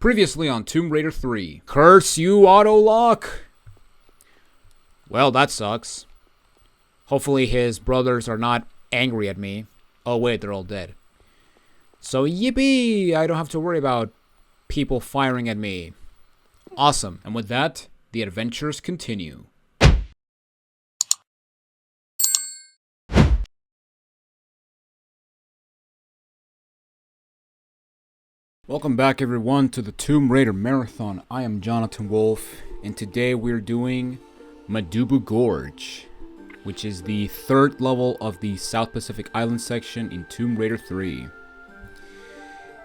Previously on Tomb Raider 3. Curse you, auto-lock! Well, that sucks. Hopefully his brothers are not angry at me. Oh wait, they're all dead. So yippee! I don't have to worry about people firing at me. Awesome. And with that, the adventures continue. Welcome back everyone to the Tomb Raider Marathon. I am Jonathan Wolf, and today we're doing Madubu Gorge, which is the third level of the South Pacific Island section in Tomb Raider 3.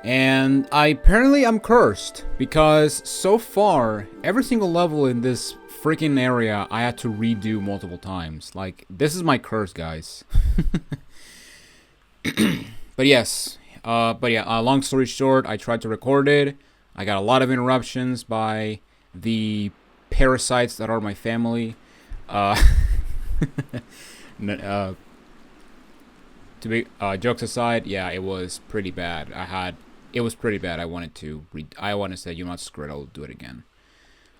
And apparently I'm cursed, because so far, every single level in this freaking area I had to redo multiple times. Like, this is my curse, guys. But yes. Long story short, I tried to record it. I got a lot of interruptions by the parasites that are my family. Jokes aside, yeah, it was pretty bad. It was pretty bad. I wanted to say, you know what, screw it, I'll do it again.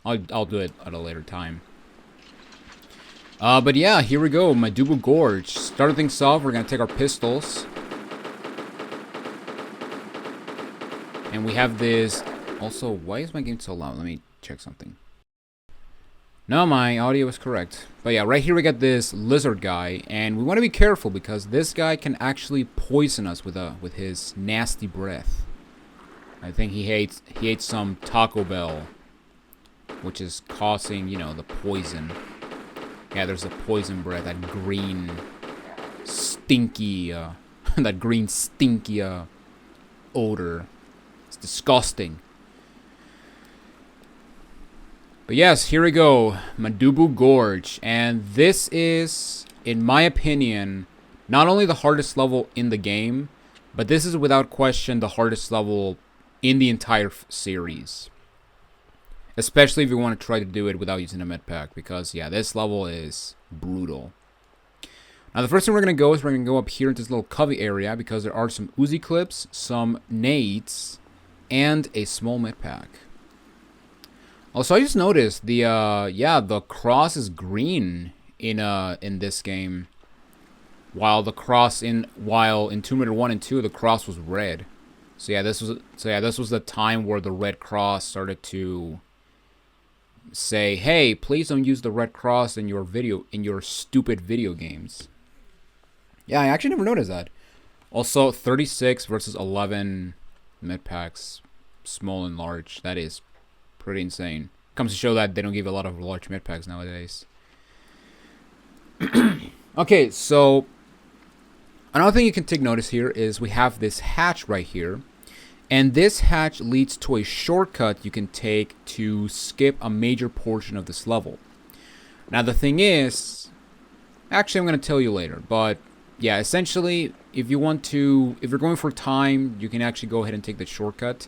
I'll do it at a later time. But yeah, here we go, Madubu Gorge. Starting things off, we're gonna take our pistols. And we have this. Also, why is my game so loud? Let me check something. No, my audio is correct. But yeah, right here we got this lizard guy, and we want to be careful because this guy can actually poison us with his nasty breath. I think he ate some Taco Bell, which is causing, you know, the poison. Yeah, there's a poison breath, that green stinky odor. It's disgusting. But yes, here we go. Madubu Gorge. And this is, in my opinion, not only the hardest level in the game, but this is without question the hardest level in the entire series. Especially if you want to try to do it without using a med pack. Because, yeah, this level is brutal. Now, the first thing we're going to go is we're going to go up here into this little covey area because there are some Uzi clips, some nades, and a small med pack. Also, I just noticed the cross is green in this game, while in Tomb Raider 1 and 2 the cross was red. So yeah, this was the time where the red cross started to say, "Hey, please don't use the red cross in your stupid video games." Yeah, I actually never noticed that. Also, 36 versus 11 med packs, small and large. That is pretty insane. Comes to show that they don't give a lot of large med packs nowadays. Okay, so another thing you can take notice here is we have this hatch right here. And this hatch leads to a shortcut you can take to skip a major portion of this level. Now the thing is, actually I'm going to tell you later, but yeah, essentially, if you're going for time, you can actually go ahead and take the shortcut.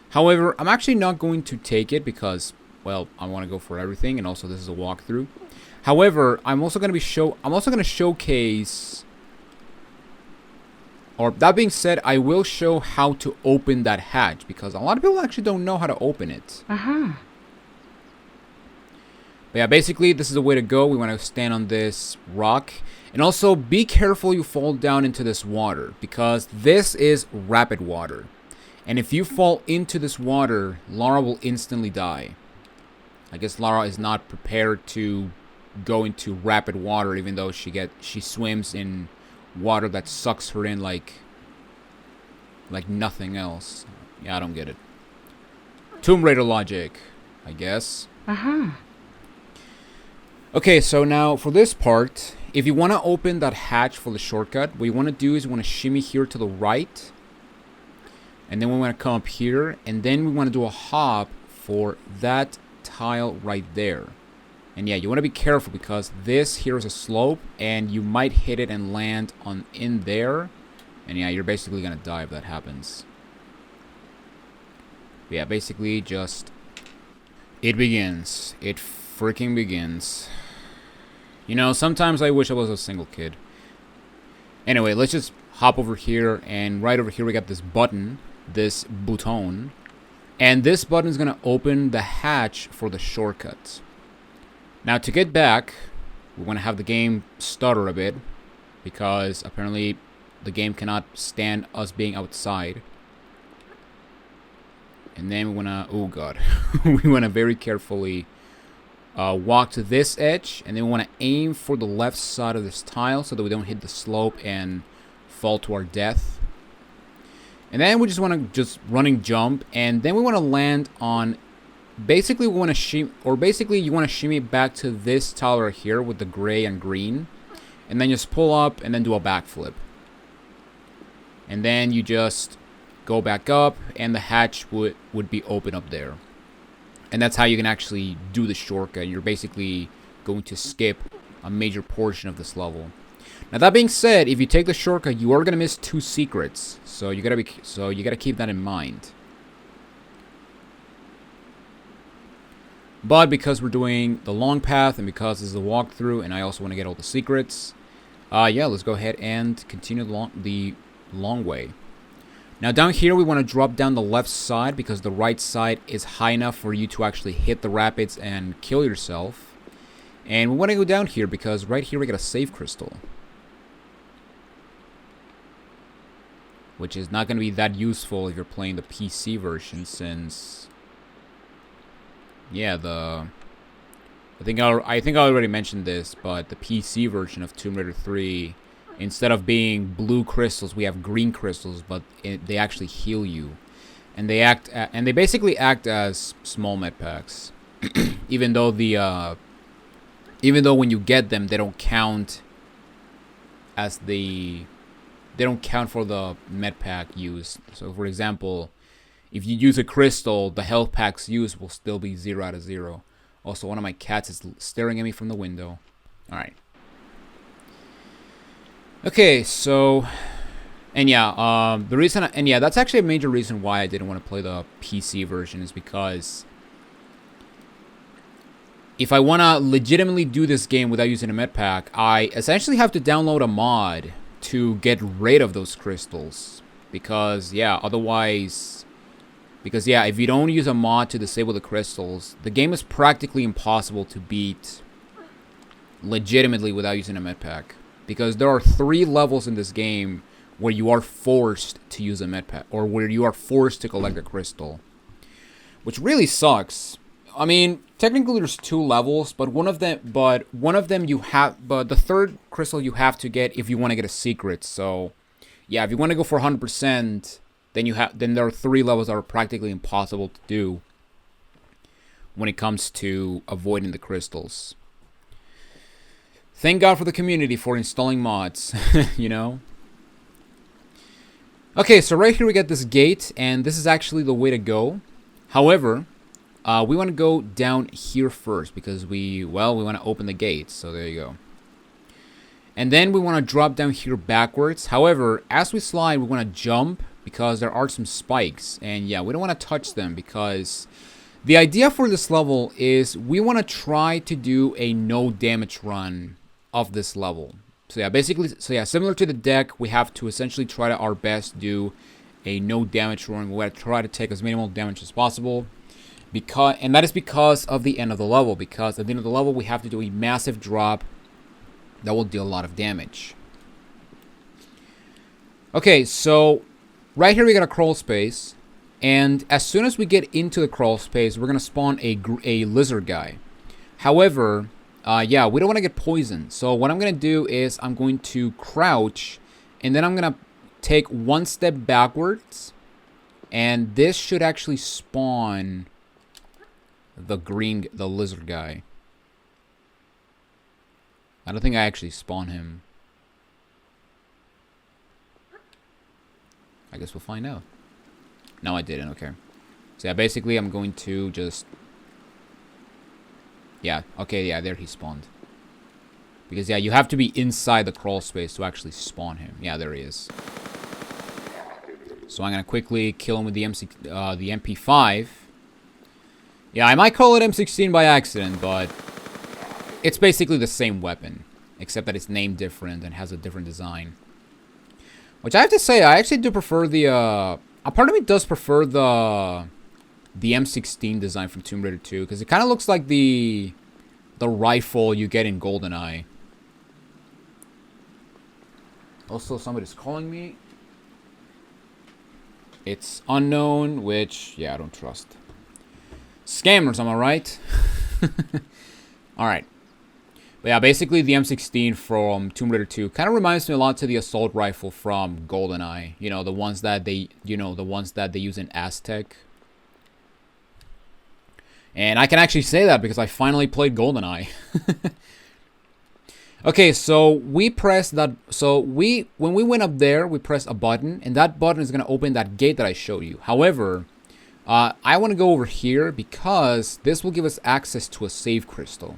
However, I'm actually not going to take it because, well, I want to go for everything, and also this is a walkthrough. However, I'm also going to showcase, or that being said, I will show how to open that hatch because a lot of people actually don't know how to open it. But yeah, basically, this is the way to go. We want to stand on this rock. And also, be careful you fall down into this water, because this is rapid water. And if you fall into this water, Lara will instantly die. I guess Lara is not prepared to go into rapid water, even though she swims in water that sucks her in like nothing else. Yeah, I don't get it. Tomb Raider logic, I guess. Okay, so now for this part, if you want to open that hatch for the shortcut, what you want to do is you want to shimmy here to the right. And then we want to come up here. And then we want to do a hop for that tile right there. And yeah, you want to be careful because this here is a slope. And you might hit it and land in there. And yeah, you're basically going to die if that happens. But yeah, basically just... it begins. It freaking begins. You know, sometimes I wish I was a single kid. Anyway, let's just hop over here, and right over here we got this button, this bouton. And this button is going to open the hatch for the shortcut. Now to get back, we want to have the game stutter a bit, because apparently the game cannot stand us being outside. And then we want to, oh god, we want to very carefully walk to this edge, and then we want to aim for the left side of this tile so that we don't hit the slope and fall to our death. And then we just want to running jump, and then we want to land on, basically we want to shimmy, or basically you want to shimmy back to this tile right here with the gray and green, and then just pull up and then do a backflip. And then you just go back up, and the hatch would be open up there. And that's how you can actually do the shortcut. You're basically going to skip a major portion of this level. Now that being said, if you take the shortcut, you are gonna miss 2 secrets. So you gotta keep that in mind. But because we're doing the long path, and because this is a walkthrough, and I also want to get all the secrets, yeah, let's go ahead and continue the long way. Now down here we want to drop down the left side, because the right side is high enough for you to actually hit the rapids and kill yourself. And we want to go down here because right here we got a save crystal, which is not going to be that useful if you're playing the PC version, since, yeah, I think I already mentioned this, but the PC version of Tomb Raider 3, instead of being blue crystals, we have green crystals, but they actually heal you, and they basically act as small med packs, even though when you get them, they don't count as they don't count for the med pack used. So for example, if you use a crystal, the health packs used will still be 0 out of 0. Also, one of my cats is staring at me from the window. Alright. Okay, so, and yeah, that's actually a major reason why I didn't want to play the PC version, is because if I want to legitimately do this game without using a med pack, I essentially have to download a mod to get rid of those crystals. Because, yeah, if you don't use a mod to disable the crystals, the game is practically impossible to beat legitimately without using a med pack. Because there are 3 levels in this game where you are forced to use a med pack, or where you are forced to collect a crystal, which really sucks. I mean, technically there's 2 levels, but one of them you have, but the 3rd crystal you have to get if you want to get a secret. So, yeah, if you want to go for 100%, then there are 3 levels that are practically impossible to do when it comes to avoiding the crystals. Thank God for the community for installing mods, you know? Okay, so right here we got this gate, and this is actually the way to go. However, we want to go down here first, because we want to open the gate, so there you go. And then we want to drop down here backwards. However, as we slide, we want to jump, because there are some spikes, and yeah, we don't want to touch them, because the idea for this level is we want to try to do a no damage run of this level. So yeah, similar to the deck, we have to essentially try to our best to do a no damage run. We want to try to take as minimal damage as possible, and that is because of the end of the level. Because at the end of the level, we have to do a massive drop that will deal a lot of damage. Okay, so right here we got a crawl space, and as soon as we get into the crawl space, we're gonna spawn a lizard guy. However, yeah, we don't want to get poisoned. So what I'm gonna do is I'm going to crouch, and then I'm gonna take 1 step backwards, and this should actually spawn the lizard guy. I don't think I actually spawn him. I guess we'll find out. No, I didn't. Okay. So yeah, basically I'm going to just... Yeah, okay, yeah, there he spawned. Because, yeah, you have to be inside the crawl space to actually spawn him. Yeah, there he is. So I'm going to quickly kill him with the MP5. Yeah, I might call it M16 by accident, but it's basically the same weapon, except that it's named different and has a different design. Which I have to say, I actually do prefer the... a part of me does prefer the the M16 design from Tomb Raider 2, because it kind of looks like the rifle you get in GoldenEye. Also, somebody's calling me. It's unknown, which, yeah, I don't trust. Scammers, am I right? Alright. But yeah, basically the M16 from Tomb Raider 2 kind of reminds me a lot to the assault rifle from GoldenEye. You know, the ones that they use in Aztec. And I can actually say that because I finally played GoldenEye. Okay, so we pressed that. So when we went up there, we pressed a button, and that button is going to open that gate that I showed you. However, I want to go over here because this will give us access to a save crystal.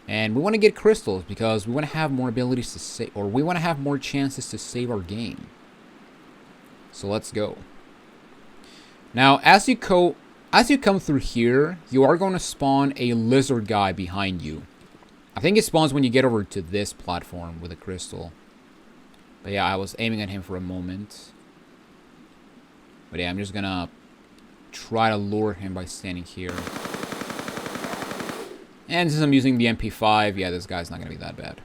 And we want to get crystals because we want to have more abilities to save, or we want to have more chances to save our game. So let's go. Now, as you come through here, you are going to spawn a lizard guy behind you. I think it spawns when you get over to this platform with a crystal. But yeah, I was aiming at him for a moment. But yeah, I'm just gonna try to lure him by standing here. And since I'm using the MP5, yeah, this guy's not gonna be that bad.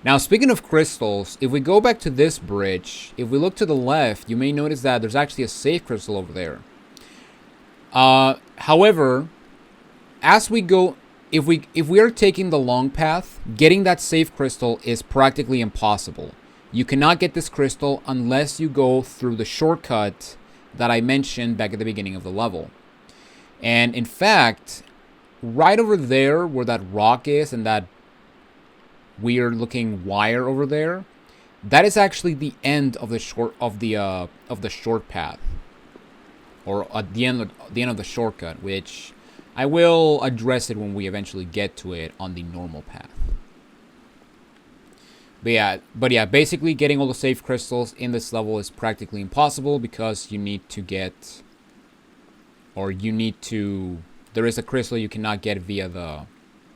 Now, speaking of crystals, if we go back to this bridge, if we look to the left, you may notice that there's actually a safe crystal over there. However, as we go... If we are taking the long path, getting that safe crystal is practically impossible. You cannot get this crystal unless you go through the shortcut that I mentioned back at the beginning of the level. And in fact, right over there where that rock is and that weird looking wire over there, that is actually the end of the short path, or at the end of the shortcut, which I will address it when we eventually get to it on the normal path. But yeah, basically getting all the safe crystals in this level is practically impossible because you need to get, there is a crystal you cannot get via the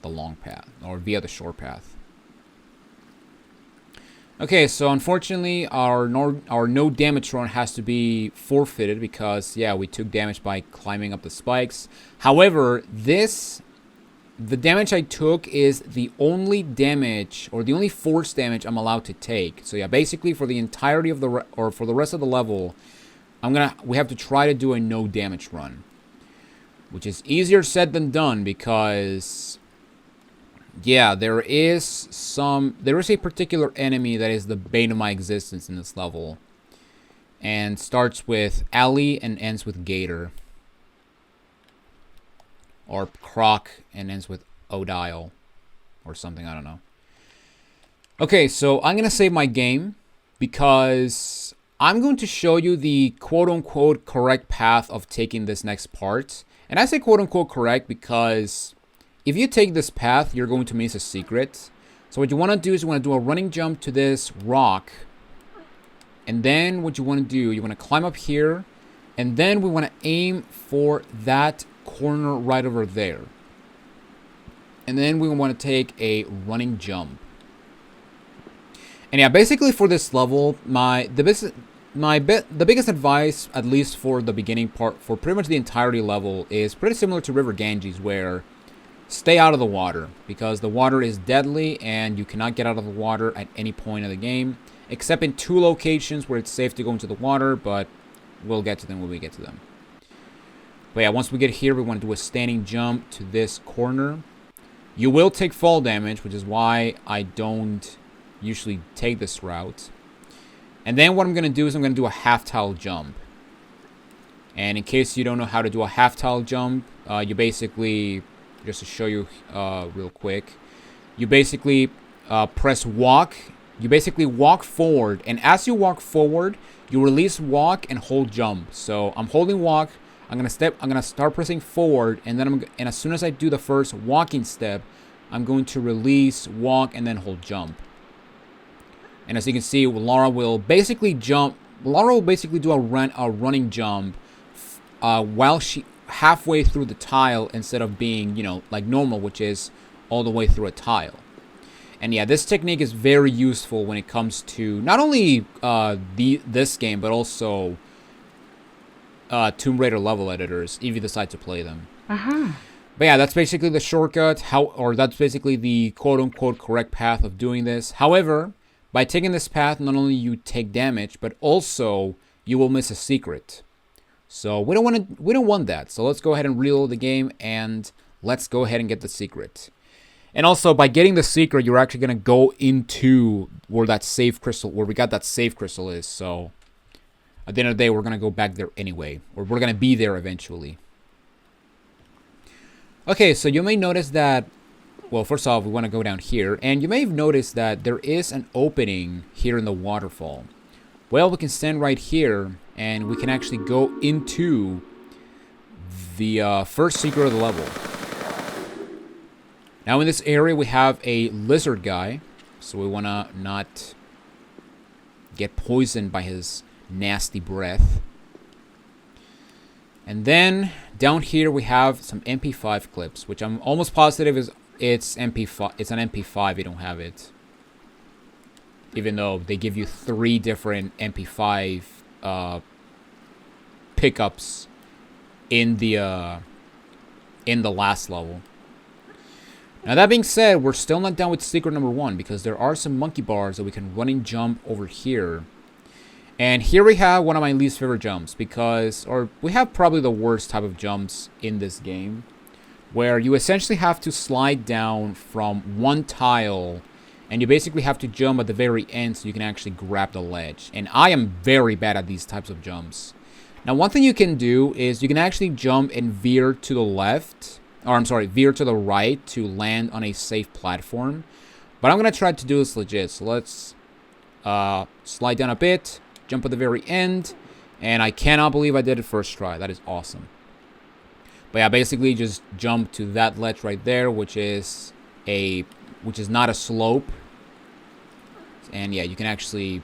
long path, or via the short path. Okay, so unfortunately our no damage run has to be forfeited because, yeah, we took damage by climbing up the spikes. However, the damage I took is the only damage, or the only force damage I'm allowed to take. So yeah, basically for the entirety of for the rest of the level, we have to try to do a no damage run, which is easier said than done because, yeah, there is a particular enemy that is the bane of my existence in this level, and starts with Ali and ends with Gator, or Croc and ends with Odile, or something, I don't know. Okay, so I'm gonna save my game because I'm going to show you the quote-unquote correct path of taking this next part. And I say quote-unquote correct because if you take this path, you're going to miss a secret. So what you want to do is you want to do a running jump to this rock. And then what you want to do, you want to climb up here. And then we want to aim for that corner right over there. And then we want to take a running jump. And yeah, basically for this level, the biggest advice, at least for the beginning part, for pretty much the entirety level, is pretty similar to River Ganges, where stay out of the water, because the water is deadly and you cannot get out of the water at any point of the game, except in 2 locations where it's safe to go into the water, but we'll get to them when we get to them. But yeah, once we get here, we want to do a standing jump to this corner. You will take fall damage, which is why I don't usually take this route. And then what I'm going to do is I'm going to do a half-tile jump. And in case you don't know how to do a half-tile jump, you basically... just to show you real quick, you basically press walk. You basically walk forward, and as you walk forward, you release walk and hold jump. So I'm holding walk. I'm gonna start pressing forward, and then and as soon as I do the first walking step, I'm going to release walk and then hold jump. And as you can see, Laura will basically jump. Laura will basically do a running jump while she halfway through the tile, instead of being, like normal, which is all the way through a tile. And yeah, this technique is very useful when it comes to not only this game, but also Tomb Raider level editors if you decide to play them. But yeah, that's basically the shortcut, that's basically the quote-unquote correct path of doing this. However, by taking this path, not only you take damage, but also you will miss a secret. So we don't want that. So let's go ahead and reload the game and let's go ahead and get the secret. And also, by getting the secret, you're actually gonna go into where we got that save crystal is. So at the end of the day, we're gonna go back there anyway, or we're gonna be there eventually. Okay, so you may notice that, well, first off, we want to go down here, and you may have noticed that there is an opening here in the waterfall. Well, we can stand right here, and we can actually go into the first secret of the level. Now, in this area, we have a lizard guy, so we want to not get poisoned by his nasty breath. And then down here we have some MP5 clips, which I'm almost positive it's MP5. It's an MP5. You don't have it, even though they give you 3 different MP5 pickups in the last level. Now that being said, we're still not done with secret number 1 because there are some monkey bars that we can run and jump over here. And here we have one of my least favorite jumps because, or we have probably the worst type of jumps in this game, where you essentially have to slide down from one tile and you basically have to jump at the very end so you can actually grab the ledge. And I am very bad at these types of jumps. Now, one thing you can do is you can actually jump and veer to the left, or I'm sorry, veer to the right to land on a safe platform. But I'm going to try to do this legit. So let's slide down a bit. Jump at the very end, and I cannot believe I did it first try. That is awesome. But yeah, basically just jump to that ledge right there, which is not a slope. And yeah, you can actually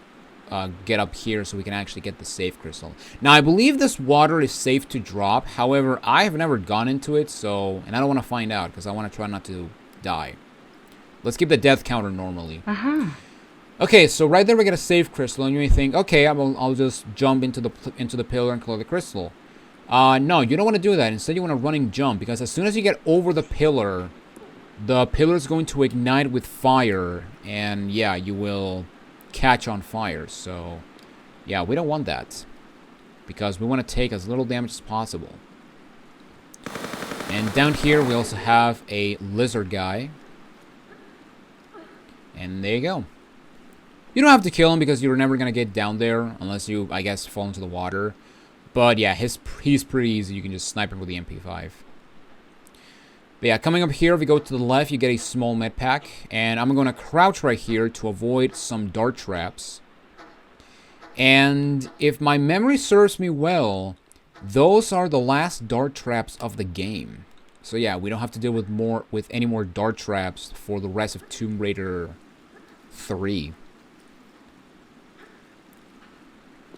get up here so we can actually get the safe crystal. Now, I believe this water is safe to drop. However, I have never gone into it, and I don't want to find out because I want to try not to die. Let's keep the death counter normally. Okay, so right there we get a save crystal, and you may think, okay, I'll just jump into the pillar and collect the crystal. No, you don't want to do that. Instead, you want to running jump, because as soon as you get over the pillar is going to ignite with fire, and yeah, you will catch on fire. So, yeah, we don't want that, because we want to take as little damage as possible. And down here, we also have a lizard guy. And there you go. You don't have to kill him because you're never going to get down there unless you, I guess, fall into the water. But yeah, he's pretty easy. You can just snipe him with the MP5. But yeah, coming up here, if you go to the left, you get a small med pack. And I'm going to crouch right here to avoid some dart traps. And if my memory serves me well, those are the last dart traps of the game. So yeah, we don't have to deal with any more dart traps for the rest of Tomb Raider 3.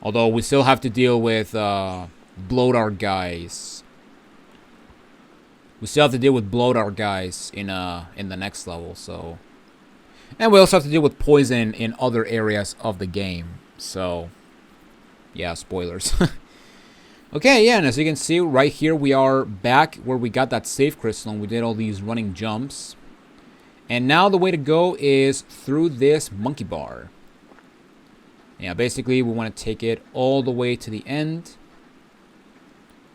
Although we still have to deal with bloat guys. We still have to deal with bloat guys in the next level. So, and we also have to deal with poison in other areas of the game. So, yeah, spoilers. Okay, yeah, and as you can see right here, we are back where we got that safe crystal and we did all these running jumps. And now the way to go is through this monkey bar. Yeah, basically we want to take it all the way to the end.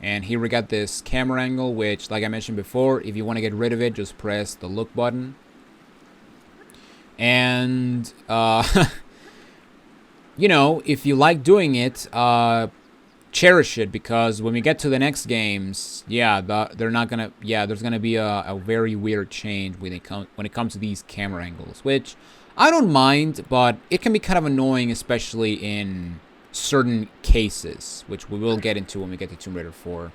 And here we got this camera angle, which, like I mentioned before, if you want to get rid of it, just press the look button. And, you know, if you like doing it, cherish it, because when we get to the next games, yeah, they're not gonna, yeah, there's gonna be a very weird change when it comes to these camera angles, which I don't mind, but it can be kind of annoying, especially in certain cases, which we will get into when we get to Tomb Raider 4.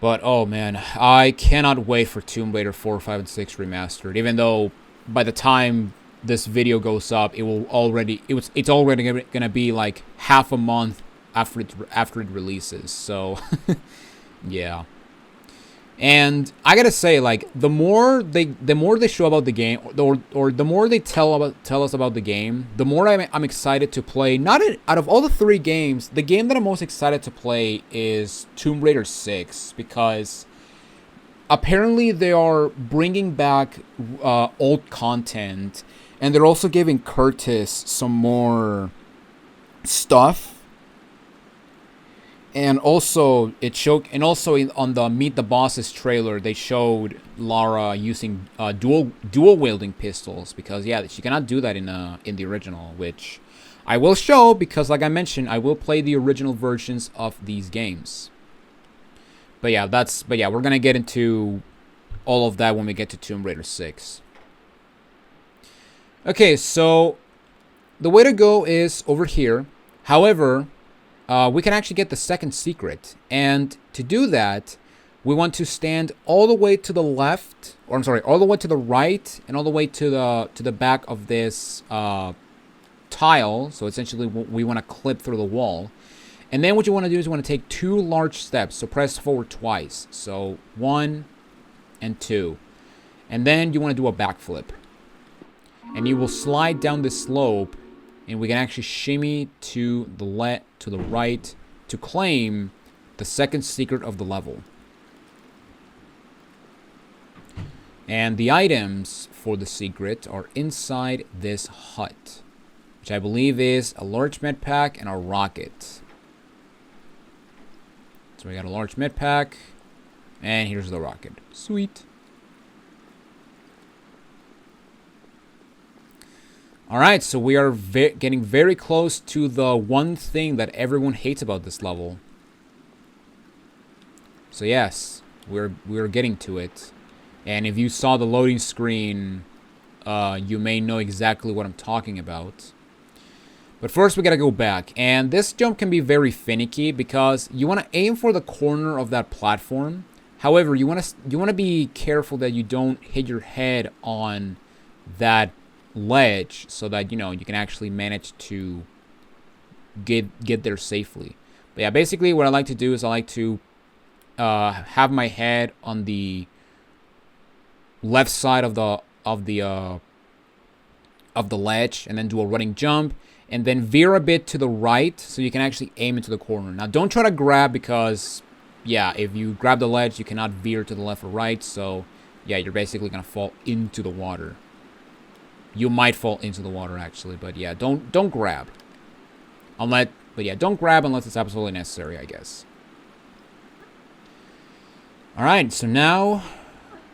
But oh man, I cannot wait for Tomb Raider 4, 5, and 6 remastered. Even though by the time this video goes up, it's already gonna be like half a month after it releases. So yeah. And I gotta say, like, the more they show about the game, or the more they tell us about the game, the more I'm excited to play. Out of all the 3 games, the game that I'm most excited to play is Tomb Raider 6, because apparently they are bringing back old content, and they're also giving Curtis some more stuff. And also, on the Meet the Bosses trailer, they showed Lara using dual wielding pistols, because she cannot do that in the original, which I will show, because like I mentioned, I will play the original versions of these games. But yeah, we're gonna get into all of that when we get to Tomb Raider 6. Okay, so the way to go is over here. However, we can actually get the second secret, and to do that, we want to stand all the way to the left, or I'm sorry, all the way to the right, and all the way to the back of this tile. So essentially, we want to clip through the wall, and then what you want to do is you want to take 2 large steps. So press forward twice. So 1 and 2, and then you want to do a backflip, and you will slide down this slope. And we can actually shimmy to the right to claim the second secret of the level. And the items for the secret are inside this hut, which I believe is a large med pack and a rocket. So we got a large med pack, and here's the rocket. Sweet. Alright, so we are getting very close to the one thing that everyone hates about this level. So yes, we're getting to it. And if you saw the loading screen, you may know exactly what I'm talking about. But first we gotta go back. And this jump can be very finicky, because you want to aim for the corner of that platform. However, you want to be careful that you don't hit your head on that ledge, so that you can actually manage to get there safely. But yeah, basically what I like to do is I like to have my head on the left side of the ledge, and then do a running jump, and then veer a bit to the right so you can actually aim into the corner. Now don't try to grab, because if you grab the ledge you cannot veer to the left or right, so you're basically gonna fall into the water. You might fall into the water actually, but don't grab. Don't grab unless it's absolutely necessary, I guess. Alright, so now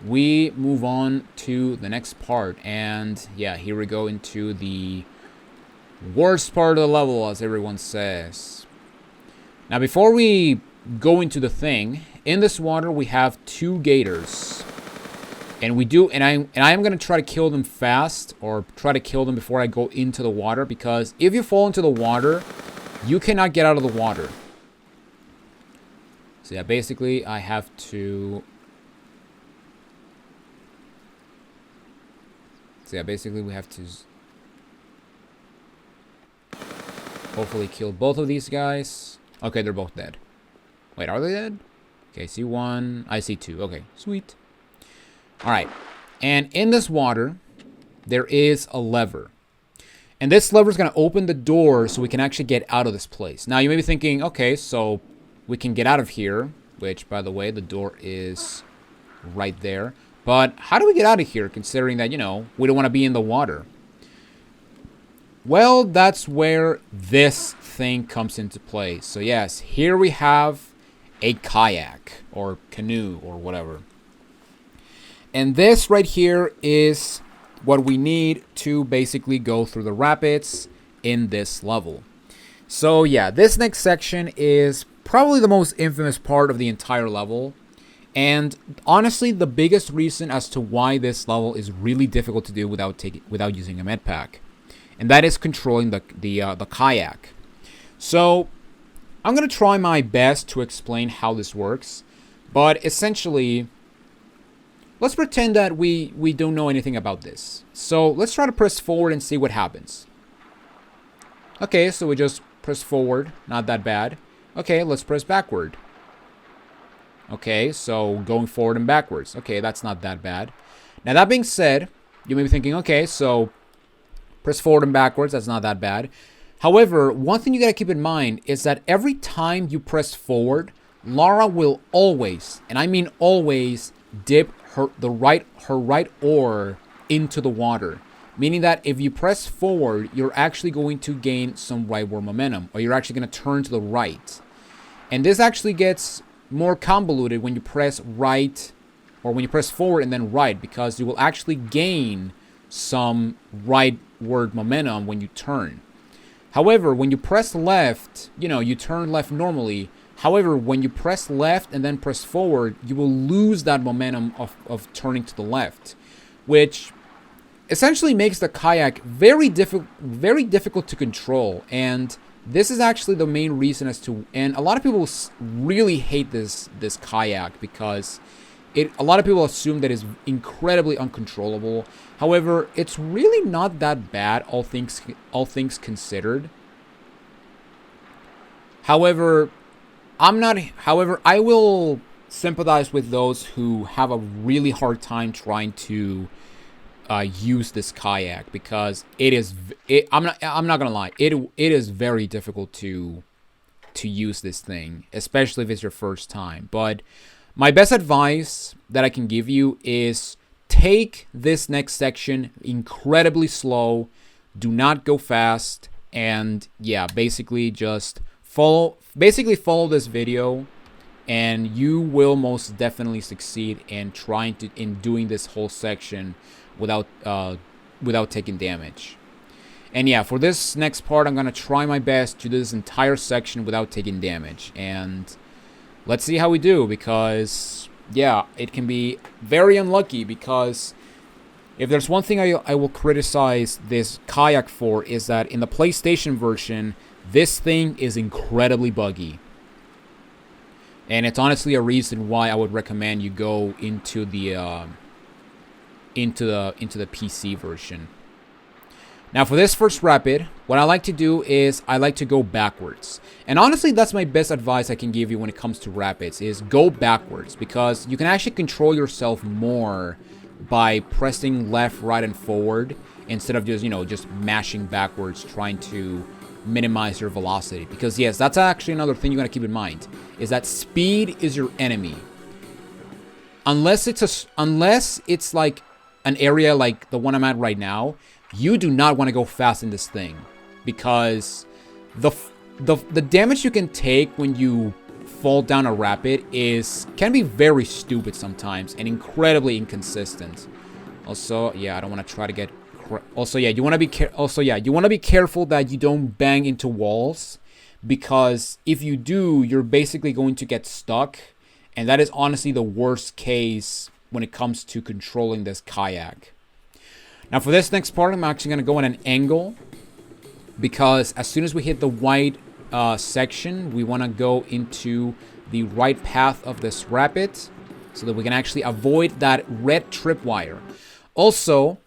we move on to the next part, and here we go into the worst part of the level, as everyone says. Now before we go into the thing, in this water we have 2 gators. And I am gonna try to kill them fast, or try to kill them before I go into the water, because if you fall into the water, you cannot get out of the water. So basically I have to. Basically we have to hopefully kill both of these guys. Okay, they're both dead. Wait, are they dead? Okay, I see 1. I see 2. Okay, sweet. Alright, and in this water, there is a lever. And this lever is going to open the door so we can actually get out of this place. Now, you may be thinking, okay, so we can get out of here, which, by the way, the door is right there. But how do we get out of here, considering that, we don't want to be in the water? Well, that's where this thing comes into play. So, yes, here we have a kayak, or canoe, or whatever. And this right here is what we need to basically go through the rapids in this level. So this next section is probably the most infamous part of the entire level. And honestly, the biggest reason as to why this level is really difficult to do without using a med pack. And that is controlling the kayak. So I'm going to try my best to explain how this works. But essentially, let's pretend that we don't know anything about this. So let's try to press forward and see what happens. Okay, so we just press forward. Not that bad. Okay, let's press backward. Okay, so going forward and backwards. Okay, that's not that bad. Now, that being said, you may be thinking, okay, so press forward and backwards. That's not that bad. However, one thing you got to keep in mind is that every time you press forward, Lara will always, and I mean always, dip her right oar into the water. Meaning that if you press forward, you're actually going to gain some rightward momentum, or you're actually going to turn to the right. And this actually gets more convoluted when you press right, or when you press forward and then right, because you will actually gain some rightward momentum when you turn. However, when you press left, you turn left normally. However, when you press left and then press forward, you will lose that momentum of turning to the left, which essentially makes the kayak very difficult to control. And this is actually the main reason and a lot of people really hate this kayak because a lot of people assume that it's incredibly uncontrollable. However, it's really not that bad, all things considered. However, I will sympathize with those who have a really hard time trying to use this kayak, because I'm not gonna lie, it is very difficult to use this thing, especially if it's your first time. But my best advice that I can give you is take this next section incredibly slow. Do not go fast. And yeah, basically just follow this video, and you will most definitely succeed in doing this whole section without taking damage. And yeah, for this next part, I'm gonna try my best to do this entire section without taking damage, and let's see how we do, because yeah, it can be very unlucky. Because if there's one thing I will criticize this kayak for, is that in the PlayStation version, this thing is incredibly buggy. And it's honestly a reason why I would recommend you go into the PC version. Now, for this first rapid, what I like to do is I like to go backwards. And honestly, that's my best advice I can give you when it comes to rapids, is go backwards, because you can actually control yourself more by pressing left, right, and forward instead of just mashing backwards, trying to minimize your velocity. Because yes, that's actually another thing you gotta keep in mind, is that speed is your enemy. Unless it's like an area like the one I'm at right now, you do not want to go fast in this thing, because the damage you can take when you fall down a rapid can be very stupid sometimes and incredibly inconsistent. Also, yeah, I don't want to try to get. Also, yeah, you want to be careful that you don't bang into walls, because if you do, you're basically going to get stuck, and that is honestly the worst case when it comes to controlling this kayak. Now, for this next part, I'm actually going to go at an angle, because as soon as we hit the white section, we want to go into the right path of this rapid so that we can actually avoid that red tripwire. Also,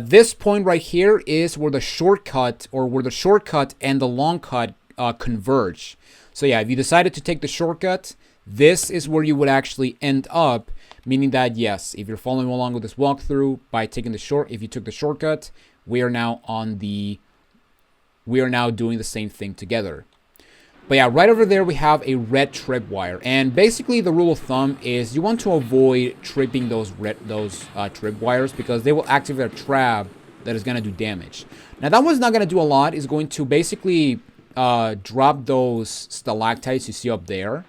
this point right here is where the shortcut and the long cut converge. So yeah, if you decided to take the shortcut, this is where you would actually end up. Meaning that, yes, if you're following along with this walkthrough if you took the shortcut, we are now doing the same thing together. But yeah, right over there we have a red tripwire, and basically the rule of thumb is you want to avoid tripping those tripwires, because they will activate a trap that is going to do damage. Now, that one's not going to do a lot. It's going to basically drop those stalactites you see up there.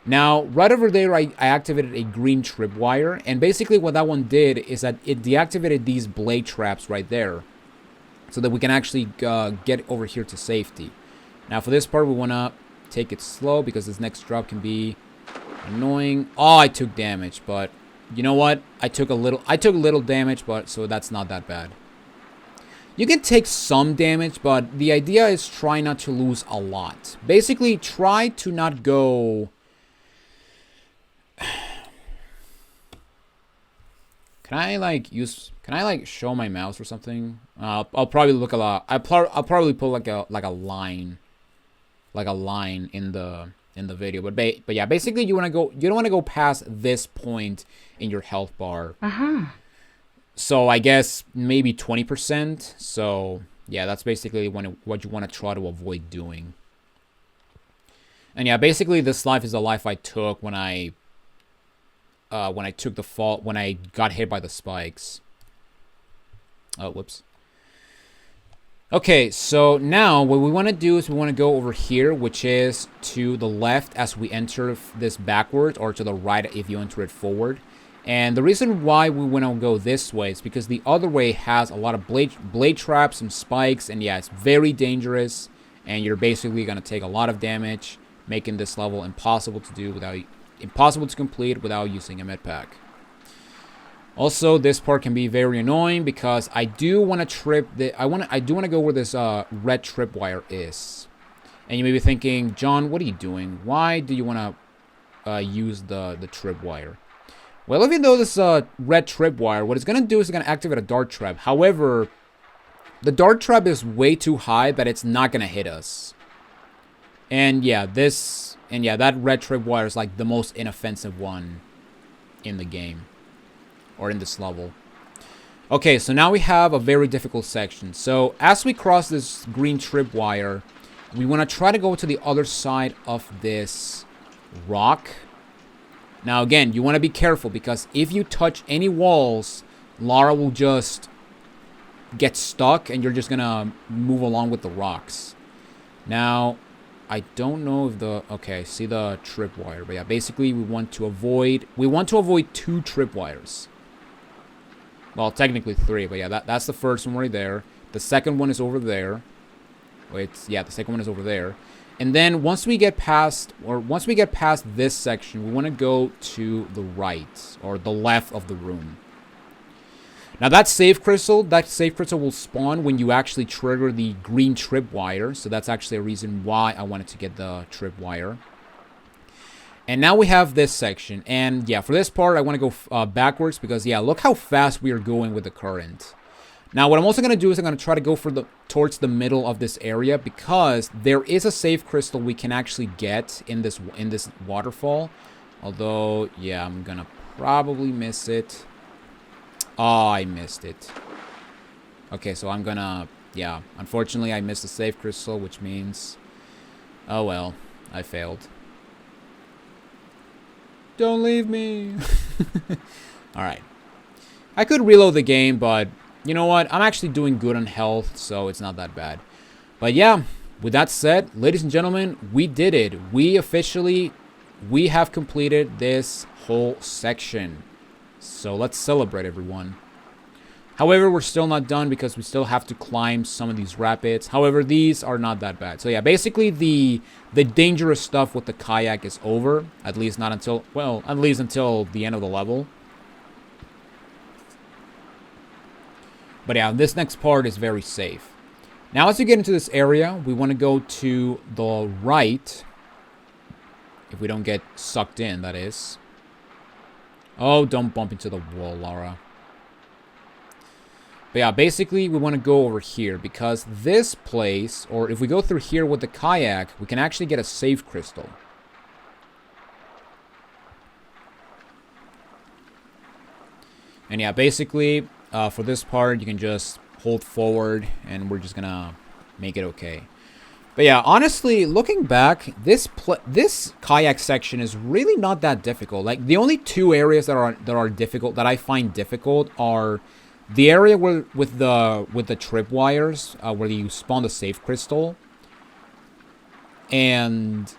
Now, right over there, I activated a green tripwire, and basically what that one did is that it deactivated these blade traps right there, so that we can actually get over here to safety. Now, for this part, we want to take it slow, because this next drop can be annoying. Oh, I took damage, but you know what? I took a little damage, but so that's not that bad. You can take some damage, but the idea is try not to lose a lot. Basically, try to not go. Can I show my mouse or something? I'll probably look a lot. I'll probably put like a line in the in the video. But yeah, basically you don't want to go past this point in your health bar. So I guess maybe 20%. So yeah, that's basically what you want to try to avoid doing. And yeah, basically this life is the life I took when I took the fall, when I got hit by the spikes. Oh, whoops. Okay, so now what we want to do is we want to go over here, which is to the left as we enter this backwards, or to the right if you enter it forward. And the reason why we want to go this way is because the other way has a lot of blade traps and spikes, and yeah, it's very dangerous, and you're basically going to take a lot of damage, making this level impossible to complete without using a med pack. Also, this part can be very annoying because I do want to I do want to go where this red tripwire is. And you may be thinking, John, what are you doing? Why do you want to use the tripwire? Well, even though this red tripwire, what it's going to do is it's going to activate a dart trap. However, the dart trap is way too high that it's not going to hit us. And yeah, that red tripwire is like the most inoffensive one in the game. Or in this level. Okay, so now we have a very difficult section. So as we cross this green tripwire, we want to try to go to the other side of this rock. Now again, you want to be careful because if you touch any walls, Lara will just get stuck and you're just going to move along with the rocks. Now, I don't know if okay, see the tripwire. But yeah, basically we want to avoid 2 tripwires. Well, technically 3, but yeah, that's the first one right there. The second one is over there. Wait, yeah, the second one is over there. And then once we get past this section, we want to go to the right or the left of the room. Now that save crystal will spawn when you actually trigger the green tripwire. So that's actually a reason why I wanted to get the tripwire. And now we have this section. And yeah, for this part, I want to go backwards because, yeah, look how fast we are going with the current. Now, what I'm also going to do is I'm going to try to go towards the middle of this area because there is a save crystal we can actually get in this waterfall. Although, yeah, I'm going to probably miss it. Oh, I missed it. Okay, so I'm going to, yeah, unfortunately, I missed the save crystal, which means, oh well, I failed. Don't leave me. Alright. I could reload the game, but you know what? I'm actually doing good on health, so it's not that bad. But yeah, with that said, ladies and gentlemen, we did it. We have completed this whole section. So let's celebrate, everyone. However, we're still not done because we still have to climb some of these rapids. However, these are not that bad. So yeah, basically the dangerous stuff with the kayak is over. At least until the end of the level. But yeah, this next part is very safe. Now as you get into this area, we want to go to the right. If we don't get sucked in, that is. Oh, don't bump into the wall, Lara. But yeah, basically we want to go over here because this place, or if we go through here with the kayak, we can actually get a save crystal. And yeah, basically for this part you can just hold forward and we're just gonna make it okay. But yeah, honestly, looking back, this kayak section is really not that difficult. Like the only 2 areas that are difficult, that I find difficult, are the area with the tripwires, where you spawn the save crystal, and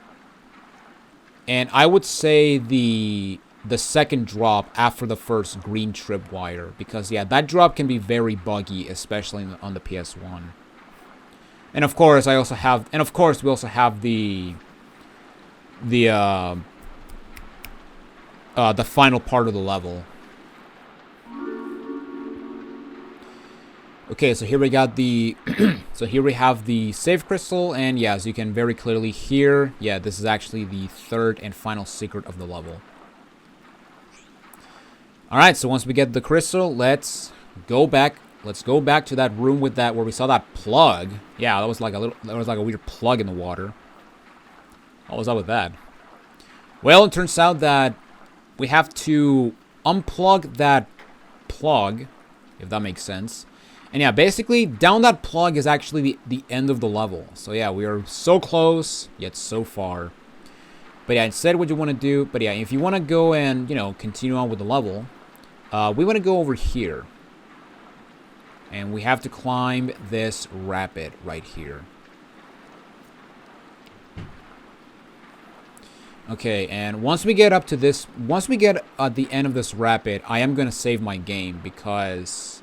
I would say the second drop after the first green tripwire, because yeah, that drop can be very buggy, especially on the PS1. And of course, we also have the final part of the level. Okay, so here we got the so here we have the save crystal, and yeah, as you can very clearly hear, yeah, this is actually the 3rd and final secret of the level. Alright, so once we get the crystal, let's go back to that room with where we saw that plug. Yeah, that was like a weird plug in the water. What was up with that? Well, it turns out that we have to unplug that plug, if that makes sense. And yeah, basically, down that plug is actually the end of the level. So yeah, we are so close, yet so far. But yeah, instead what you want to do, but yeah, if you want to go and, you know, continue on with the level, we want to go over here. And we have to climb this rapid right here. Okay, and once we get up to this, once we get at the end of this rapid, I am going to save my game because,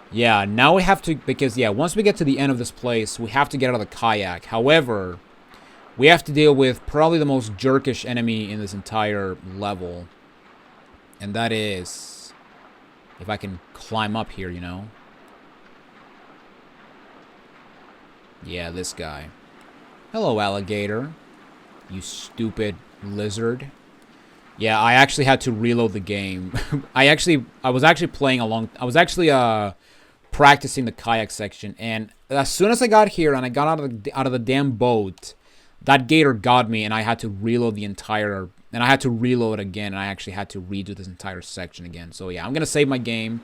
yeah, now we have to, because, yeah, once we get to the end of this place, we have to get out of the kayak. However, we have to deal with probably the most jerkish enemy in this entire level. And that is, if I can climb up here, you know. Yeah, this guy. Hello, alligator. You stupid lizard. Yeah, I actually had to reload the game. I was actually playing along. I was actually practicing the kayak section, and as soon as I got here and I got out of the damn boat, that gator got me, and I had to reload the entire. And I had to reload again, and I actually had to redo this entire section again. So yeah, I'm gonna save my game.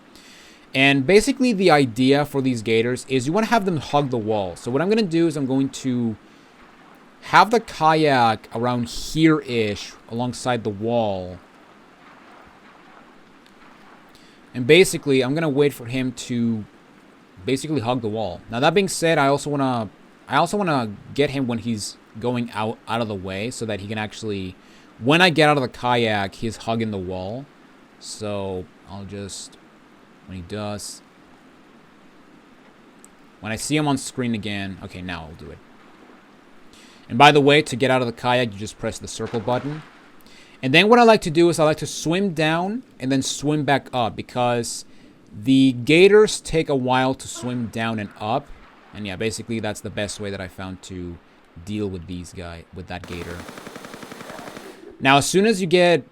And basically, the idea for these gators is you want to have them hug the wall. So what I'm gonna do is I'm going to have the kayak around here-ish alongside the wall. And basically, I'm going to wait for him to basically hug the wall. Now, that being said, I also want to get him when he's going out of the way so that he can actually, when I get out of the kayak, he's hugging the wall. So, I'll just, when he does, when I see him on screen again, okay, now I'll do it. And by the way, to get out of the kayak, you just press the circle button. And then what I like to do is I like to swim down and then swim back up because the gators take a while to swim down and up. And yeah, basically that's the best way that I found to deal with that gator. Now, as soon as you get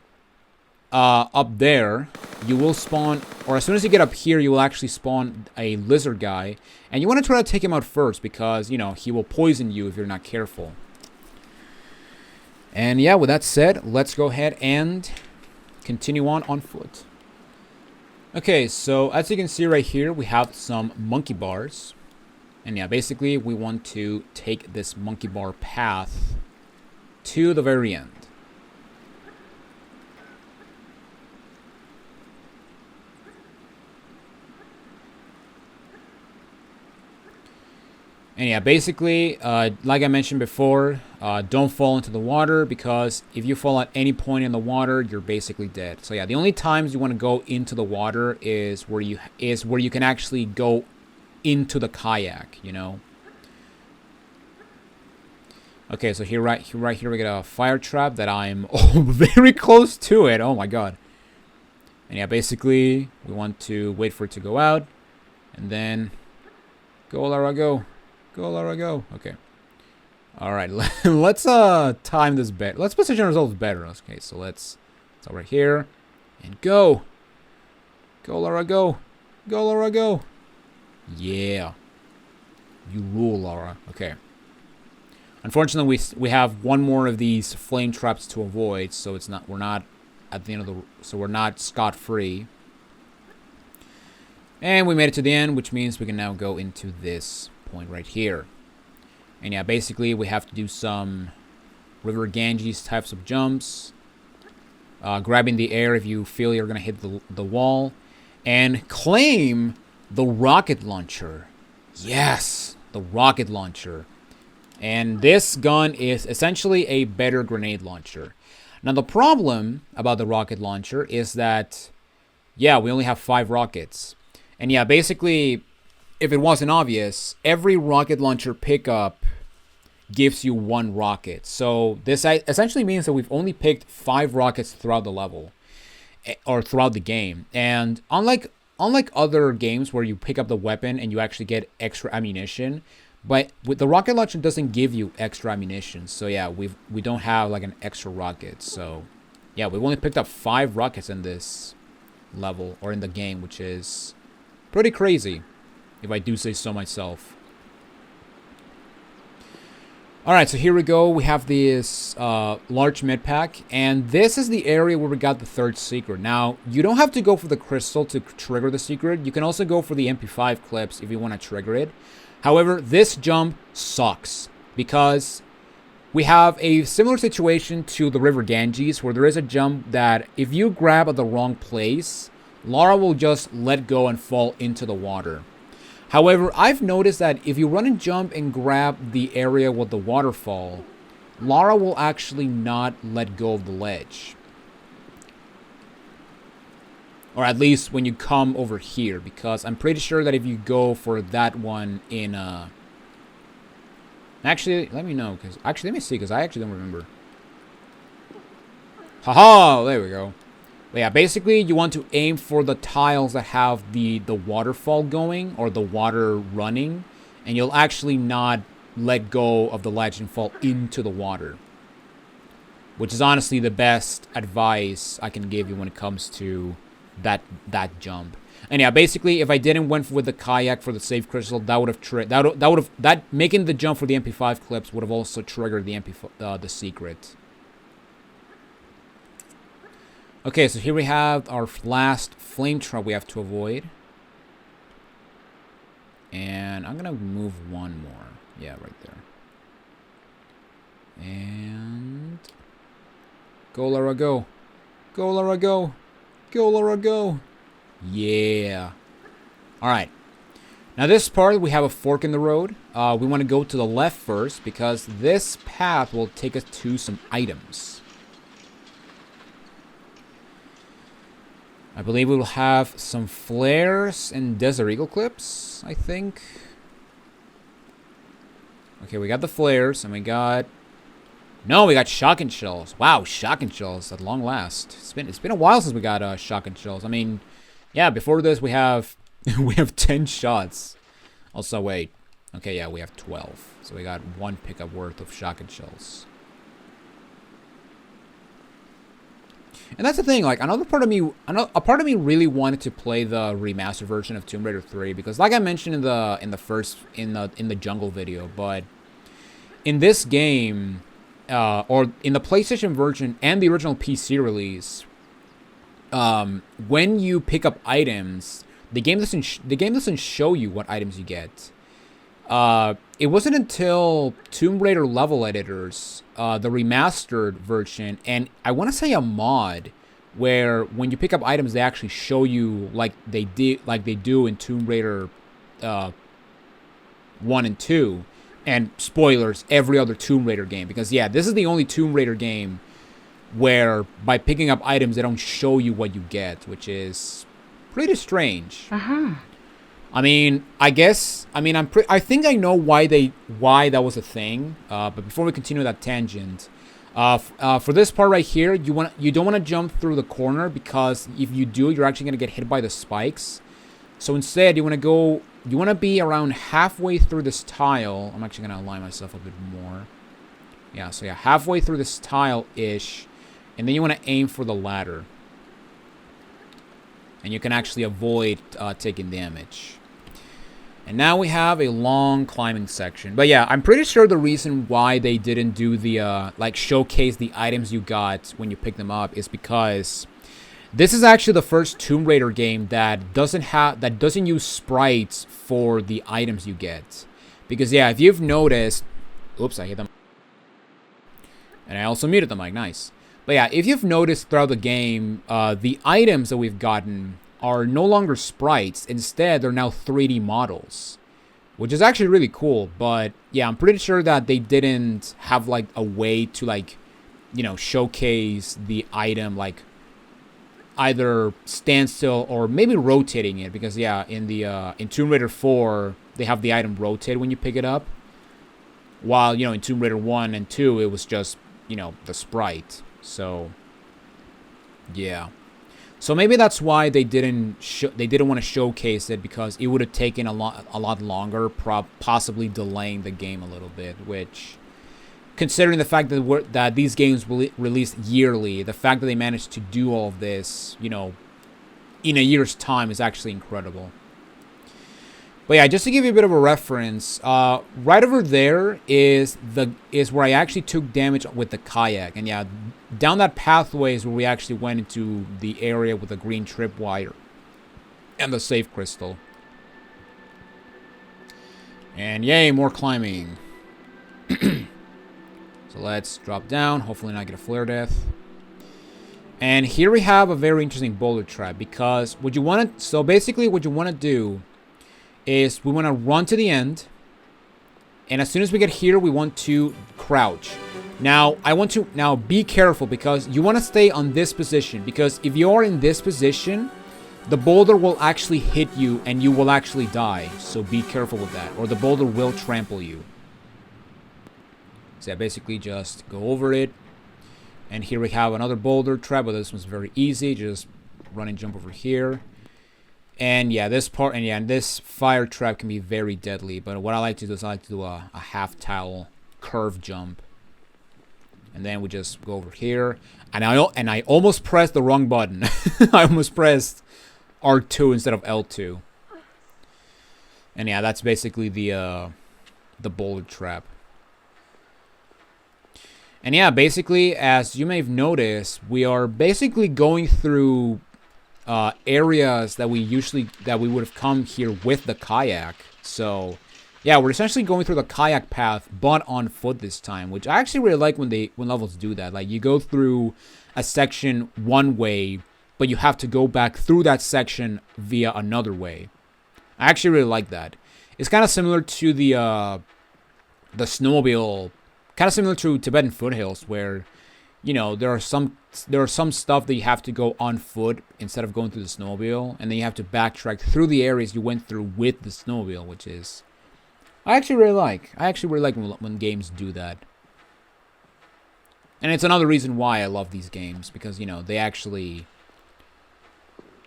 up there, you will spawn, or as soon as you get up here, you will actually spawn a lizard guy. And you want to try to take him out first because, you know, he will poison you if you're not careful. And yeah, with that said, let's go ahead and continue on foot. Okay, so as you can see right here, we have some monkey bars. And yeah, basically we want to take this monkey bar path to the very end. And yeah, basically, like I mentioned before, don't fall into the water because if you fall at any point in the water, you're basically dead. So yeah, the only times you want to go into the water is where you can actually go into the kayak, you know. Okay, so right here we get a fire trap that I'm very close to it. Oh my god. And yeah, basically we want to wait for it to go out, and then go, Lara, go. Go, Lara, go. Okay. Alright, let's time this better. Let's position ourselves better. Okay, so let's over here. And go. Go, Lara, go. Go, Lara, go. Yeah. You rule, Lara. Okay. Unfortunately, we have one more of these flame traps to avoid, so we're not at the end of so we're not scot-free. And we made it to the end, which means we can now go into this point right here. And yeah, basically we have to do some River Ganges types of jumps, grabbing the air if you feel you're gonna hit the wall, and claim the rocket launcher. Yes, the rocket launcher. And this gun is essentially a better grenade launcher. Now the problem about the rocket launcher is that, yeah, we only have 5 rockets. And yeah, basically, if it wasn't obvious, every rocket launcher pickup gives you 1 rocket. So this essentially means that we've only picked 5 rockets throughout the level, or throughout the game. And unlike other games where you pick up the weapon and you actually get extra ammunition, but with the rocket launcher doesn't give you extra ammunition. So yeah, we don't have like an extra rocket. So yeah, we've only picked up 5 rockets in this level, or in the game, which is pretty crazy, if I do say so myself. Alright, so here we go. We have this large mid pack, and this is the area where we got the third secret. Now, you don't have to go for the crystal to trigger the secret. You can also go for the MP5 clips if you want to trigger it. However, this jump sucks because we have a similar situation to the River Ganges, where there is a jump that if you grab at the wrong place, Lara will just let go and fall into the water. However, I've noticed that if you run and jump and grab the area with the waterfall, Lara will actually not let go of the ledge. Or at least when you come over here, because I'm pretty sure that if you go for that one in... Actually, let me know, because... Actually, let me see, because I actually don't remember. Haha! There we go. But yeah, basically, you want to aim for the tiles that have the waterfall going, or the water running, and you'll actually not let go of the ledge and fall into the water. Which is honestly the best advice I can give you when it comes to that jump. And yeah, basically, if I didn't went with the kayak for the save crystal, that would have making the jump for the MP5 clips would have also triggered the secret. Okay, so here we have our last flame trap we have to avoid. And I'm going to move one more. Yeah, right there. And... Go, Lara, go. Go, Lara, go. Go, Lara, go. Yeah. Alright. Now this part, we have a fork in the road. We want to go to the left first, because this path will take us to some items. I believe we will have some flares and Desert Eagle clips, I think. Okay, we got the flares, and we got... No, we got shotgun shells. Wow, shotgun shells at long last. It's been a while since we got shotgun shells. I mean, yeah, before this we have 10 shots. Also, wait. Okay, yeah, we have 12. So we got 1 pickup worth of shotgun shells. And that's the thing, like, a part of me really wanted to play the remastered version of Tomb Raider 3, because like I mentioned in the jungle video, but in this game, or in the PlayStation version and the original PC release, when you pick up items, the game doesn't show you what items you get. It wasn't until Tomb Raider level editors, the remastered version, and I want to say a mod, where when you pick up items, they actually show you like they do in Tomb Raider 1 and 2, and spoilers, every other Tomb Raider game, because yeah, this is the only Tomb Raider game where by picking up items, they don't show you what you get, which is pretty strange. I mean, I think I know why that was a thing. But before we continue that tangent, for this part right here, you don't want to jump through the corner, because if you do, you're actually gonna get hit by the spikes. So instead, you want to be around halfway through this tile. I'm actually gonna align myself a bit more. Yeah, so yeah, halfway through this tile-ish, and then you want to aim for the ladder. And you can actually avoid taking damage. And now we have a long climbing section. But yeah, I'm pretty sure the reason why they didn't do the, showcase the items you got when you pick them up is because this is actually the first Tomb Raider game that doesn't use sprites for the items you get. Because yeah, if you've noticed... Oops, I hit them. And I also muted the mic, nice. But yeah, if you've noticed throughout the game, the items that we've gotten are no longer sprites. Instead, they're now 3D models, which is actually really cool. But yeah, I'm pretty sure that they didn't have like a way to showcase the item, like either stand still or maybe rotating it. Because yeah, in Tomb Raider 4, they have the item rotate when you pick it up. While, in Tomb Raider 1 and 2, it was just, the sprite. So, yeah. So maybe that's why they didn't want to showcase it, because it would have taken a lot longer, possibly delaying the game a little bit. Which, considering the fact that these games released yearly, the fact that they managed to do all of this, in a year's time, is actually incredible. But yeah, just to give you a bit of a reference, right over there is where I actually took damage with the kayak. And yeah, down that pathway is where we actually went into the area with the green tripwire and the safe crystal. And yay, more climbing. So let's drop down, hopefully not get a flare death. And here we have a very interesting boulder trap, because what you want to, so basically what you want to do is we want to run to the end, and as soon as we get here, we want to crouch. Now, now be careful, because you want to stay on this position, because if you are in this position, the boulder will actually hit you and you will actually die. So be careful with that, or the boulder will trample you. So yeah, basically just go over it. And here we have another boulder trap, but this one's very easy. Just run and jump over here. And yeah, this part, and yeah, this fire trap can be very deadly. But what I like to do is I like to do a half towel curve jump. And then we just go over here. And I almost pressed the wrong button. I almost pressed R2 instead of L2. And yeah, that's basically the boulder trap. And yeah, basically, as you may have noticed, we are basically going through areas that we would have come here with the kayak. So yeah, we're essentially going through the kayak path, but on foot this time, which I actually really like when levels do that. Like, you go through a section one way, but you have to go back through that section via another way. I actually really like that. It's kind of similar to the snowmobile, kind of similar to Tibetan foothills, where, you know, there are some stuff that you have to go on foot instead of going through the snowmobile, and then you have to backtrack through the areas you went through with the snowmobile, which is I actually really like when games do that. And it's another reason why I love these games, because, you know, they actually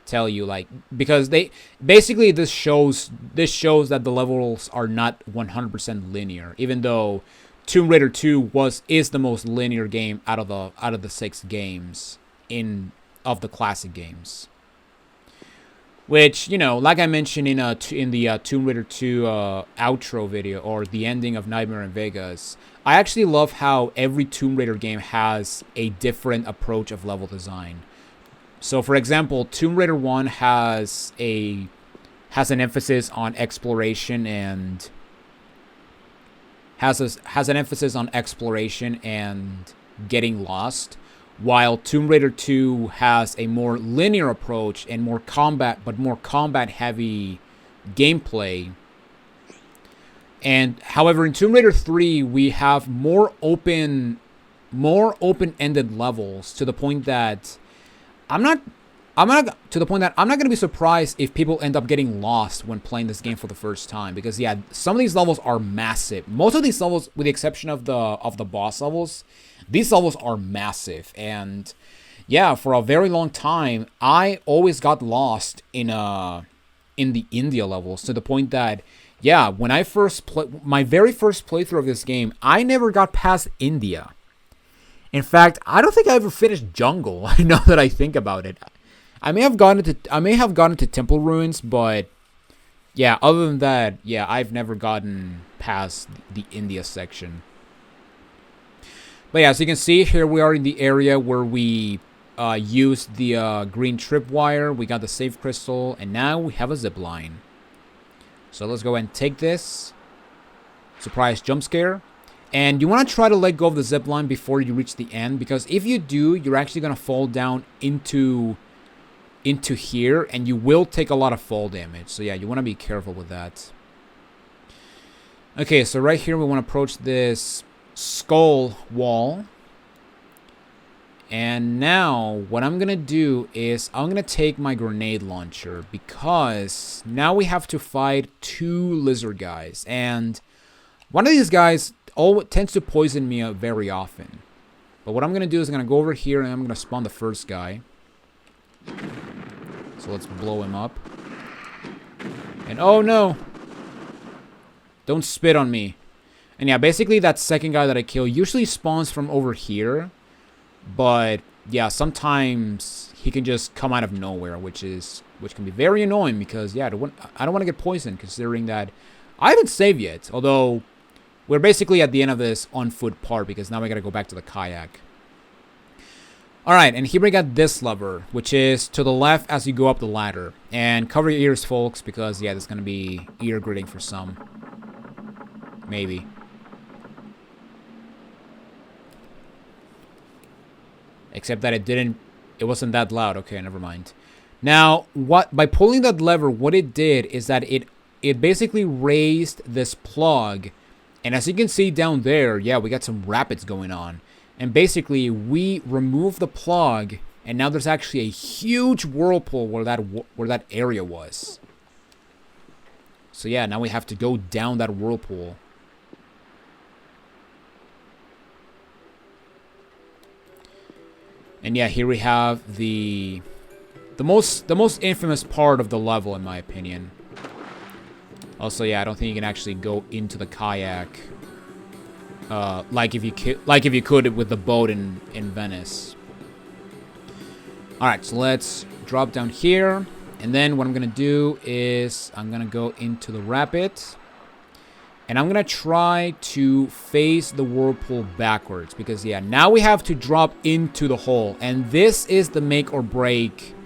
tell you, like, because they basically this shows that the levels are not 100% linear, even though Tomb Raider 2 is the most linear game out of the 6 games of the classic games. Which, you know, like I mentioned in the Tomb Raider 2 outro video, or the ending of Nightmare in Vegas, I actually love how every Tomb Raider game has a different approach of level design. So, for example, Tomb Raider 1 has an emphasis on exploration and has an emphasis on exploration and getting lost, while Tomb Raider 2 has a more linear approach and more combat heavy gameplay. And however, in Tomb Raider 3, we have more open-ended levels, to the point that I'm not going to be surprised if people end up getting lost when playing this game for the first time, because yeah, some of these levels are massive. Most of these levels, with the exception of the boss levels, these levels are massive. And yeah, for a very long time, I always got lost in the India levels, to the point that, yeah, when I my very first playthrough of this game, I never got past India. In fact, I don't think I ever finished Jungle. Now that I think about it, I may have gone into Temple Ruins, but yeah, other than that, yeah, I've never gotten past the India section. But yeah, as you can see, here we are in the area where we used the green tripwire. We got the safe crystal, and now we have a zip line. So let's go and take this. Surprise jump scare. And you want to try to let go of the zip line before you reach the end, because if you do, you're actually going to fall down into here, and you will take a lot of fall damage. So yeah, you want to be careful with that. Okay, so right here we want to approach this skull wall. And now what I'm going to do is I'm going to take my grenade launcher, because now we have to fight 2 lizard guys. And one of these guys tends to poison me very often. But what I'm going to do is I'm going to go over here and I'm going to spawn the first guy. So let's blow him up. And oh no! Don't spit on me. And yeah, basically that second guy that I kill usually spawns from over here. But yeah, sometimes he can just come out of nowhere, which is which can be very annoying because, yeah, I don't want to get poisoned considering that I haven't saved yet. Although, we're basically at the end of this on foot part because now we got to go back to the kayak. Alright, and here we got this lever, which is to the left as you go up the ladder. And cover your ears, folks, because, yeah, there's going to be ear gritting for some. Maybe. Except that it wasn't that loud. Okay, never mind. Now, by pulling that lever, what it did is that it basically raised this plug. And as you can see down there, yeah, we got some rapids going on. And basically, we remove the plug, and now there's actually a huge whirlpool where that area was. So yeah, now we have to go down that whirlpool. And yeah, here we have the most infamous part of the level, in my opinion. Also, yeah, I don't think you can actually go into the kayak. Like if you could with the boat in Venice. Alright, so let's drop down here. And then what I'm going to do is I'm going to go into the rapid. And I'm going to try to face the whirlpool backwards. Because, yeah, now we have to drop into the hole. And this is the make or break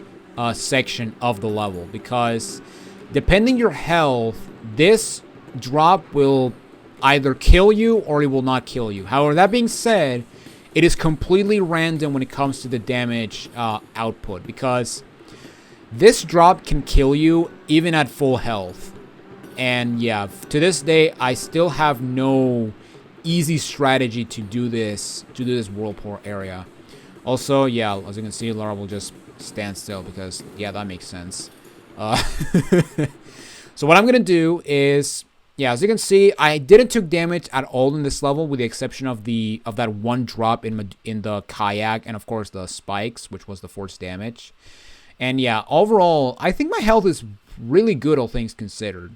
section of the level. Because depending your health, this drop will either kill you or it will not kill you. However, that being said, it is completely random when it comes to the damage output. Because this drop can kill you even at full health. And yeah, to this day, I still have no easy strategy to do this whirlpool area. Also, yeah, as you can see, Laura will just stand still because, yeah, that makes sense. So what I'm going to do is, yeah, as you can see, I didn't take damage at all in this level with the exception of that one drop in the kayak and, of course, the spikes, which was the force damage. And, yeah, overall, I think my health is really good, all things considered.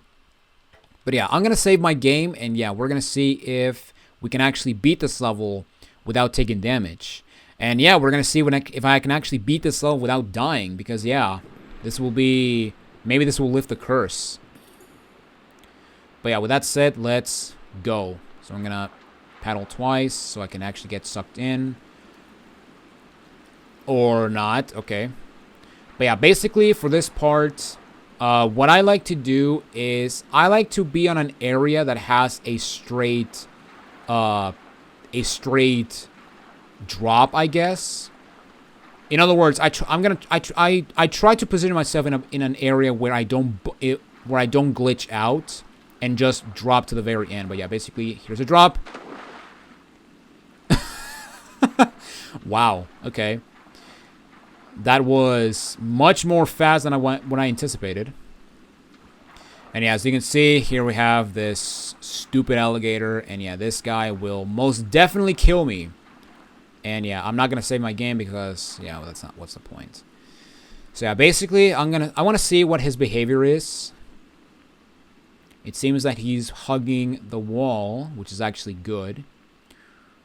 But yeah, I'm going to save my game, and yeah, we're going to see if we can actually beat this level without taking damage. And yeah, we're going to see if I can actually beat this level without dying, because yeah, maybe this will lift the curse. But yeah, with that said, let's go. So I'm going to paddle twice so I can actually get sucked in. Or not, okay. But yeah, basically for this part, what I like to do is I like to be on an area that has a straight drop, I guess. In other words, I try to position myself in an area where I don't glitch out and just drop to the very end. But yeah, basically here's a drop. Wow. Okay. That was much more fast than I anticipated. And yeah, as you can see, here we have this stupid alligator. And yeah, this guy will most definitely kill me. And yeah, I'm not going to save my game because, yeah, well, what's the point? So yeah, basically, I want to see what his behavior is. It seems that he's hugging the wall, which is actually good.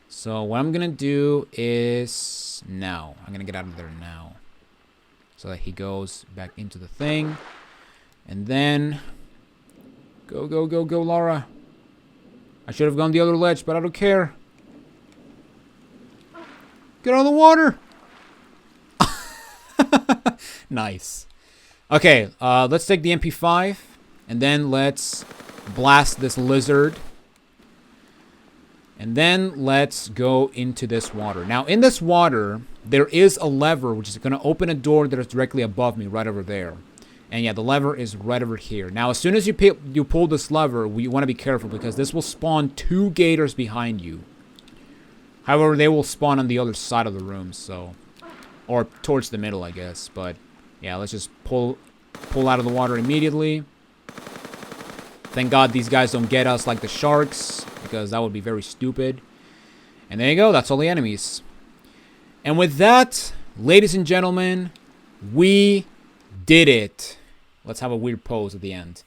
So what I'm going to do is now. I'm going to get out of there now. So that he goes back into the thing. And then go, go, go, go, Laura. I should have gone the other ledge, but I don't care. Get out of the water. Nice. Okay, let's take the MP5. And then let's blast this lizard. And then let's go into this water. Now, in this water, there is a lever which is going to open a door that is directly above me, right over there. And yeah, the lever is right over here. Now, as soon as you pull this lever, you want to be careful because this will spawn 2 gators behind you. However, they will spawn on the other side of the room, so... Or towards the middle, I guess. But, yeah, let's just pull out of the water immediately. Thank God these guys don't get us like the sharks, because that would be very stupid. And there you go, that's all the enemies. And with that, ladies and gentlemen, we did it. Let's have a weird pose at the end.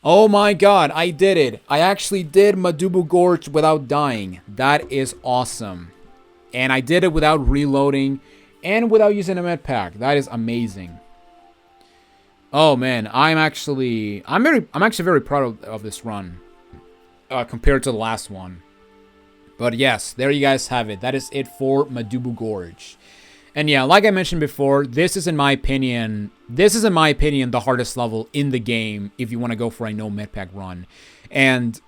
Oh my God, I did it. I actually did Madubu Gorge without dying. That is awesome. And I did it without reloading and without using a med pack. That is amazing. Oh man, I'm actually very proud of this run compared to the last one. But yes, there you guys have it. That is it for Madubu Gorge. And yeah, like I mentioned before, this is in my opinion the hardest level in the game if you want to go for a no medpack run. And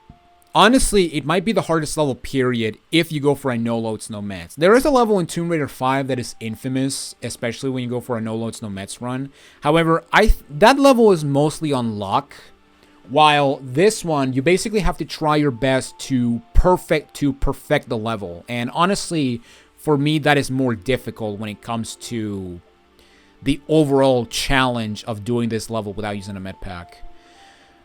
honestly, it might be the hardest level period if you go for a no loads, no meds. There is a level in Tomb Raider 5 that is infamous, especially when you go for a no loads, no meds run. However, that level is mostly on luck, while this one, you basically have to try your best to perfect the level. And honestly, for me, that is more difficult when it comes to the overall challenge of doing this level without using a med pack.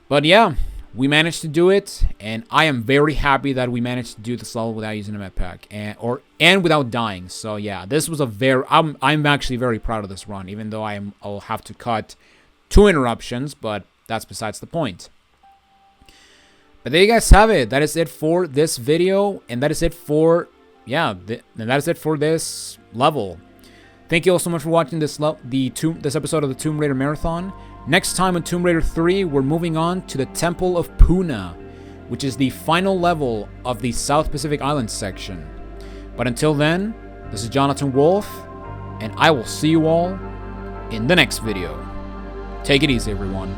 But yeah, we managed to do it, and I am very happy that we managed to do this level without using a med pack and without dying. So yeah, this was I'm actually very proud of this run, even though I'll have to cut 2 interruptions, but that's besides the point. But there you guys have it. That is it for this video, and that is it for this level. Thank you all so much for watching this episode of the Tomb Raider Marathon. Next time on Tomb Raider 3, we're moving on to the Temple of Puna, which is the final level of the South Pacific Islands section. But until then, this is Jonathan Wolf, and I will see you all in the next video. Take it easy, everyone.